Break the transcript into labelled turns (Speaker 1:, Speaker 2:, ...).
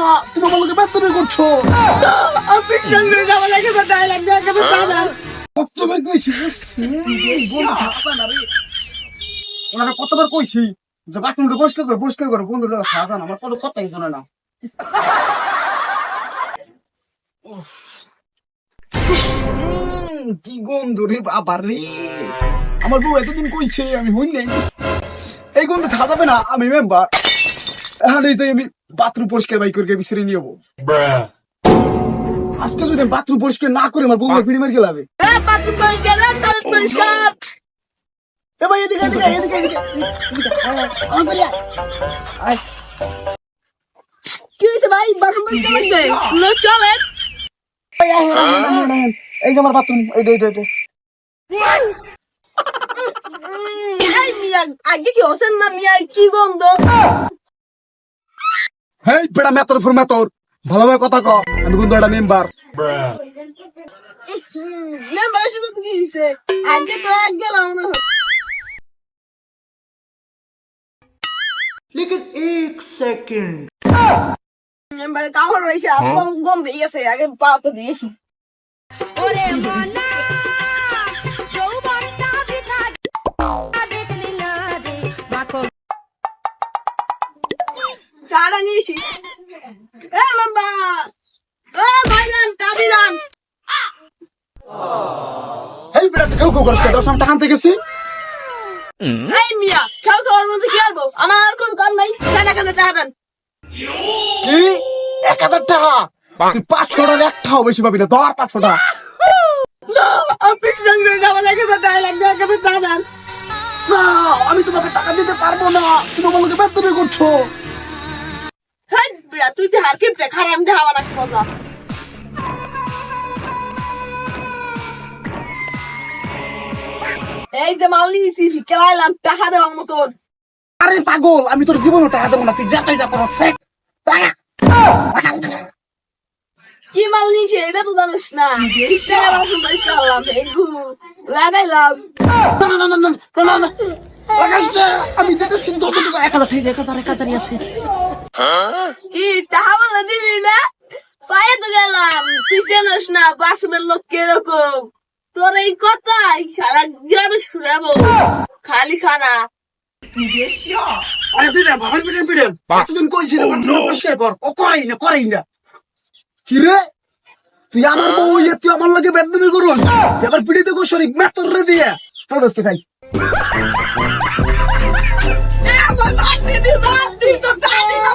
Speaker 1: না, তুমি আমার লোকে বেদবি করছো। কতবার কইছি ওনারা কতবার কইছি যে বাথরুমটা পরিষ্কার করো বন্ধু যারা খাওয়া আমার কোনো কথাই শোনে না। কি গন্ধ রে বাবা রে, আমার বউ এতদিন কইছে আমি হই নাই, এই গন্ধ থাকা যাবে না। আমি মেম্বার এখানে যাই, আমি বাথরুম পরিষ্কার বাই করে বিছরে নিয়ে যাবো। আজকে যদি বাথরুম পরিষ্কার না করে আমার বউ পিড়ি মার গেলাবে। ভাই এদিকে এদিকে এদিকে এদিকে
Speaker 2: কি হয়েছে ভাই? বাথরুম পরিষ্কার করবে চলেন।
Speaker 1: এই যে আমার বাথরুম, এইটা এইটা এইটা।
Speaker 2: এই মিয়া আগে কি হোসেন না মিয়া, কি গন্ধ?
Speaker 1: হেই বেটা মেতর ফর মেতর, ভালোভাবে কথা ক। আমি কিন্তু একটা মেম্বার।
Speaker 2: মেম্বার এসে তো কি হয়েছে? আগে তো এক গেলাম না।
Speaker 3: लेकिन एक सेकंड
Speaker 2: মেম্বারে কামড় রয়েছে, আপন গন্ধ গেছে, আগে পা তো দিয়েছি।
Speaker 4: ওরে মনা যৌবনটা বৃথা দেখলি না রে মাখো
Speaker 2: টাকা নিয়েছি। এ মেম্বার, এ ভাইজান কাবি যান।
Speaker 1: হেই বেটা তুই কেউ করিস কেন? 10 টাকা আনতে গেছি।
Speaker 2: এই মিয়া খেল খাওয়ার মধ্যে কি আরবো? আমার আর কোন কাম নাই, টাকা দেন।
Speaker 1: কি 1000 টাকা? তুই 500 টাকা একটাও বেশি পাবি না, ধর 500 টাকা। না আমি তোমাকে টাকা দিতে পারবো না, তুমি আমার লোকে বেদবি করছো।
Speaker 2: তুই হার কি খারাপ দেওয়া লাগছে মজা। এই যে মাল নিয়েছি খেলাইলাম টাকা দেওয়ার মতন।
Speaker 1: আরে পাগল, আমি তোর জীবনও টাকা দেবো না, তুই যাতাই যা করো শেখ।
Speaker 2: কি মাল নিয়েছে এটা তো জানিস না। লাগাইলাম
Speaker 1: লাগাস না, আমি দিতেছি 1000 টাকা। 1000 ঠিক 1000 আছে।
Speaker 2: কি টাকা বলে দিবি না? পায়ে তো গেলাম, তুই জানিস না বাসনের লোক কিরকম। তোর এই কথাই সারা গ্রামে শুনাবো, খালি খানা।
Speaker 1: আরে পিটেন বাবার পিটেন এতদিন কইছি যে বাথরুম পরিষ্কার কর, ও করেই না। কি রে তুই আমার বউ ইয়ে, তুই আমার লগে বেদবি করুন, এবার পিড়িতে গো শরীফ মেতর রে দিয়ে তোর বসতে খাই।
Speaker 2: এ আমার বাস দিদি, বাস দিদি তো টানি না।